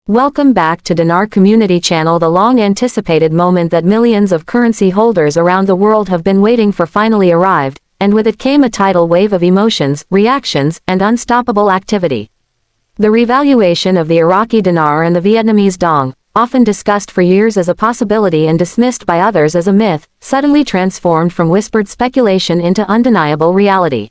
Welcome back to Dinar Community Channel, the long-anticipated moment that millions of currency holders around the world have been waiting for finally arrived, and with it came a tidal wave of emotions, reactions, and unstoppable activity. The revaluation of the Iraqi dinar and the Vietnamese dong, often discussed for years as a possibility and dismissed by others as a myth, suddenly transformed from whispered speculation into undeniable reality.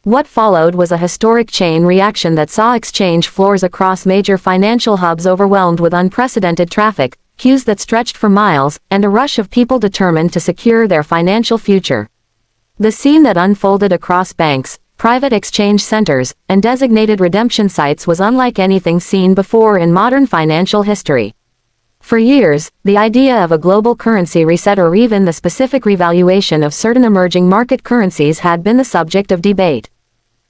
What followed was a historic chain reaction that saw exchange floors across major financial hubs overwhelmed with unprecedented traffic, queues that stretched for miles, and a rush of people determined to secure their financial future. The scene that unfolded across banks, private exchange centers, and designated redemption sites was unlike anything seen before in modern financial history. For years, the idea of a global currency reset or even the specific revaluation of certain emerging market currencies had been the subject of debate.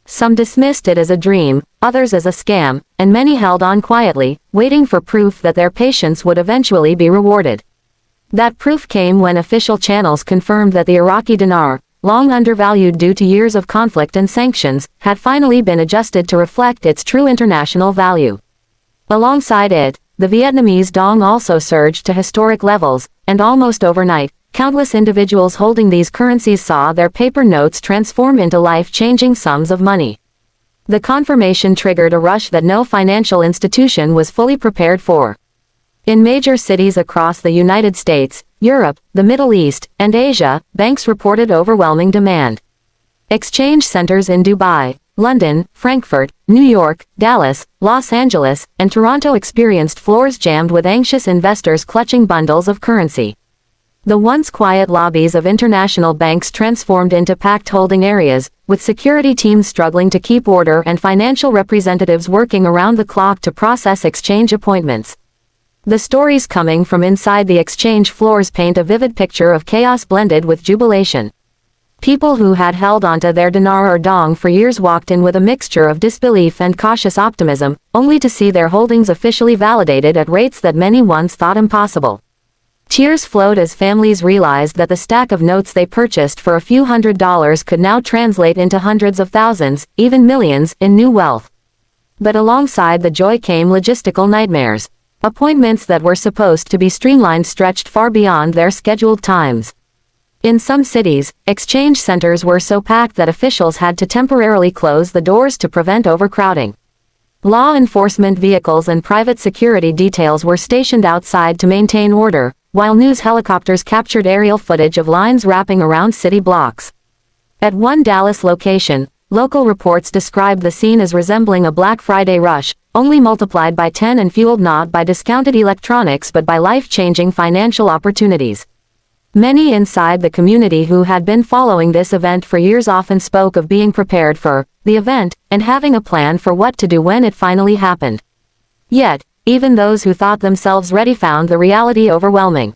Some dismissed it as a dream, others as a scam, and many held on quietly, waiting for proof that their patience would eventually be rewarded. That proof came when official channels confirmed that the Iraqi dinar, long undervalued due to years of conflict and sanctions, had finally been adjusted to reflect its true international value. Alongside it, the Vietnamese dong also surged to historic levels, and almost overnight, countless individuals holding these currencies saw their paper notes transform into life-changing sums of money. The confirmation triggered a rush that no financial institution was fully prepared for. In major cities across the United States, Europe, the Middle East, and Asia, banks reported overwhelming demand. Exchange centers in Dubai, London, Frankfurt, New York, Dallas, Los Angeles, and Toronto experienced floors jammed with anxious investors clutching bundles of currency. The once quiet lobbies of international banks transformed into packed holding areas, with security teams struggling to keep order and financial representatives working around the clock to process exchange appointments. The stories coming from inside the exchange floors paint a vivid picture of chaos blended with jubilation. People who had held onto their dinar or dong for years walked in with a mixture of disbelief and cautious optimism, only to see their holdings officially validated at rates that many once thought impossible. Tears flowed as families realized that the stack of notes they purchased for a few $100s could now translate into hundreds of thousands, even millions, in new wealth. But alongside the joy came logistical nightmares. Appointments that were supposed to be streamlined stretched far beyond their scheduled times. In some cities, exchange centers were so packed that officials had to temporarily close the doors to prevent overcrowding. Law enforcement vehicles and private security details were stationed outside to maintain order, while news helicopters captured aerial footage of lines wrapping around city blocks. At one Dallas location, local reports described the scene as resembling a Black Friday rush, only multiplied by 10 and fueled not by discounted electronics but by life-changing financial opportunities. Many inside the community who had been following this event for years often spoke of being prepared for the event and having a plan for what to do when it finally happened. Yet, even those who thought themselves ready found the reality overwhelming.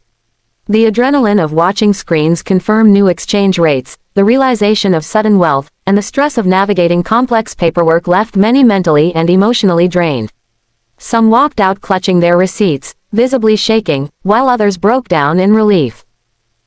The adrenaline of watching screens confirm new exchange rates, the realization of sudden wealth, and the stress of navigating complex paperwork left many mentally and emotionally drained. Some walked out clutching their receipts, visibly shaking, while others broke down in relief.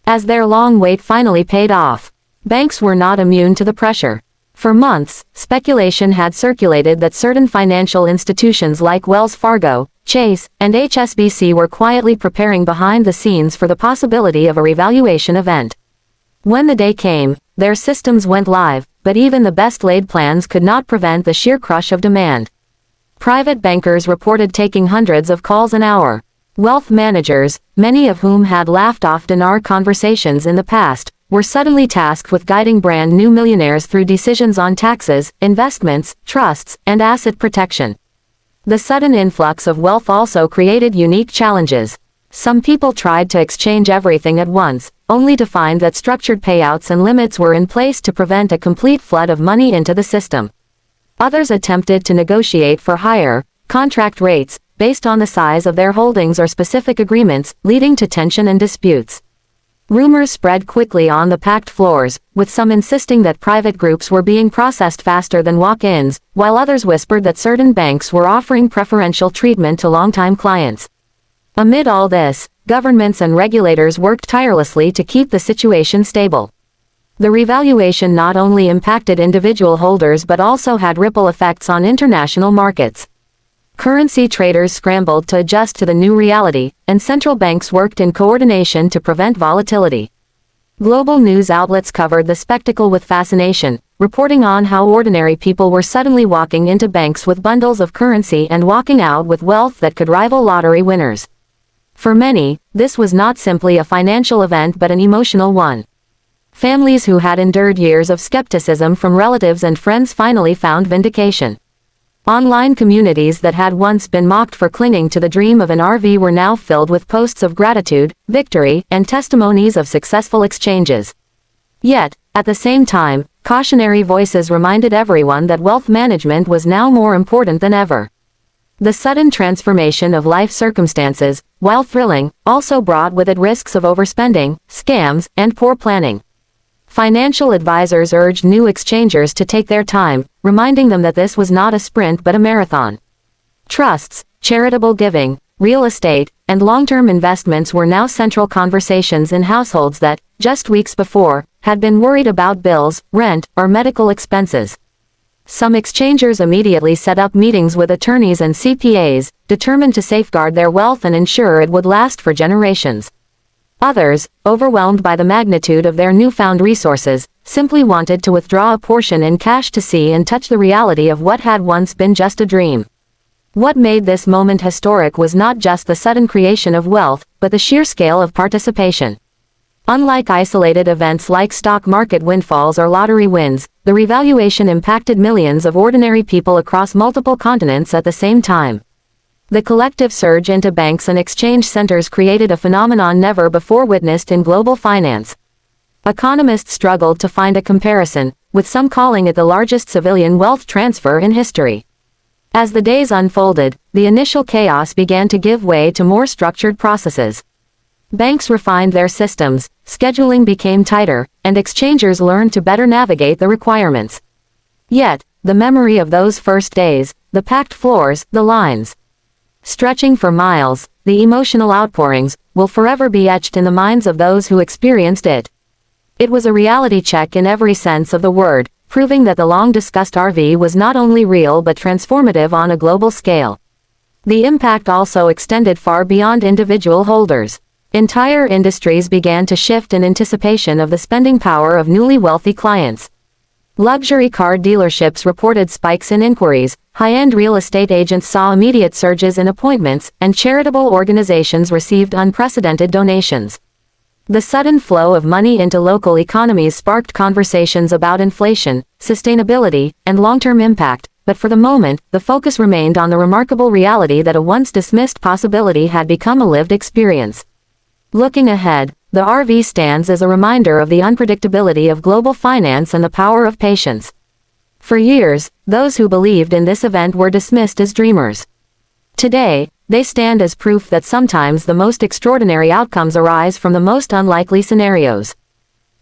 As their long wait finally paid off, banks were not immune to the pressure. For months, speculation had circulated that certain financial institutions like Wells Fargo, Chase, and HSBC were quietly preparing behind the scenes for the possibility of a revaluation event. When the day came, their systems went live, but even the best-laid plans could not prevent the sheer crush of demand. Private bankers reported taking hundreds of calls an hour. Wealth managers, many of whom had laughed off dinar conversations in the past, were suddenly tasked with guiding brand new millionaires through decisions on taxes, investments, trusts, and asset protection. The sudden influx of wealth also created unique challenges. Some people tried to exchange everything at once, only to find that structured payouts and limits were in place to prevent a complete flood of money into the system. Others attempted to negotiate for higher contract rates, based on the size of their holdings or specific agreements, leading to tension and disputes. Rumors spread quickly on the packed floors, with some insisting that private groups were being processed faster than walk-ins, while others whispered that certain banks were offering preferential treatment to longtime clients. Amid all this, governments and regulators worked tirelessly to keep the situation stable. The revaluation not only impacted individual holders but also had ripple effects on international markets. Currency traders scrambled to adjust to the new reality, and central banks worked in coordination to prevent volatility. Global news outlets covered the spectacle with fascination, reporting on how ordinary people were suddenly walking into banks with bundles of currency and walking out with wealth that could rival lottery winners. For many, this was not simply a financial event but an emotional one. Families who had endured years of skepticism from relatives and friends finally found vindication. Online communities that had once been mocked for clinging to the dream of an RV were now filled with posts of gratitude, victory, and testimonies of successful exchanges. Yet, at the same time, cautionary voices reminded everyone that wealth management was now more important than ever. The sudden transformation of life circumstances, while thrilling, also brought with it risks of overspending, scams, and poor planning. Financial advisors urged new exchangers to take their time, reminding them that this was not a sprint but a marathon. Trusts, charitable giving, real estate, and long-term investments were now central conversations in households that, just weeks before, had been worried about bills, rent, or medical expenses. Some exchangers immediately set up meetings with attorneys and CPAs, determined to safeguard their wealth and ensure it would last for generations. Others, overwhelmed by the magnitude of their newfound resources, simply wanted to withdraw a portion in cash to see and touch the reality of what had once been just a dream. What made this moment historic was not just the sudden creation of wealth, but the sheer scale of participation. Unlike isolated events like stock market windfalls or lottery wins, the revaluation impacted millions of ordinary people across multiple continents at the same time. The collective surge into banks and exchange centers created a phenomenon never before witnessed in global finance. Economists struggled to find a comparison, with some calling it the largest civilian wealth transfer in history. As the days unfolded, the initial chaos began to give way to more structured processes. Banks refined their systems, scheduling became tighter, and exchangers learned to better navigate the requirements. Yet, the memory of those first days, the packed floors, the lines stretching for miles, the emotional outpourings, will forever be etched in the minds of those who experienced it. It was a reality check in every sense of the word, proving that the long-discussed RV was not only real but transformative on a global scale. The impact also extended far beyond individual holders. Entire industries began to shift in anticipation of the spending power of newly wealthy clients. Luxury car dealerships reported spikes in inquiries, high-end real estate agents saw immediate surges in appointments, and charitable organizations received unprecedented donations. The sudden flow of money into local economies sparked conversations about inflation, sustainability, and long-term impact, but for the moment, the focus remained on the remarkable reality that a once dismissed possibility had become a lived experience. Looking ahead, the RV stands as a reminder of the unpredictability of global finance and the power of patience. For years, those who believed in this event were dismissed as dreamers. Today, they stand as proof that sometimes the most extraordinary outcomes arise from the most unlikely scenarios.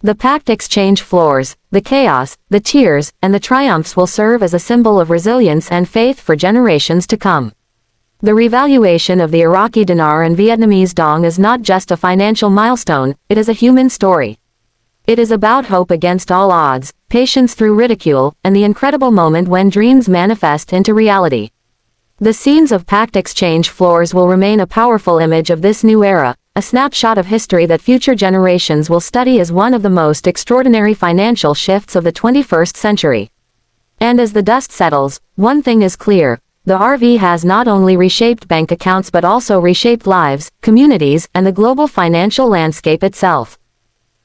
The packed exchange floors, the chaos, the tears, and the triumphs will serve as a symbol of resilience and faith for generations to come. The revaluation of the Iraqi dinar and Vietnamese dong is not just a financial milestone, it is a human story. It is about hope against all odds, patience through ridicule, and the incredible moment when dreams manifest into reality. The scenes of packed exchange floors will remain a powerful image of this new era, a snapshot of history that future generations will study as one of the most extraordinary financial shifts of the 21st century. And as the dust settles, one thing is clear. The RV has not only reshaped bank accounts but also reshaped lives, communities, and the global financial landscape itself.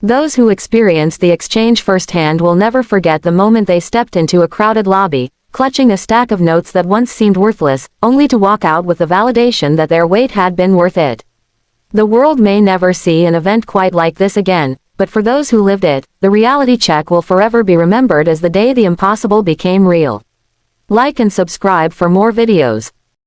Those who experienced the exchange firsthand will never forget the moment they stepped into a crowded lobby, clutching a stack of notes that once seemed worthless, only to walk out with the validation that their wait had been worth it. The world may never see an event quite like this again, but for those who lived it, the reality check will forever be remembered as the day the impossible became real. Like and subscribe for more videos.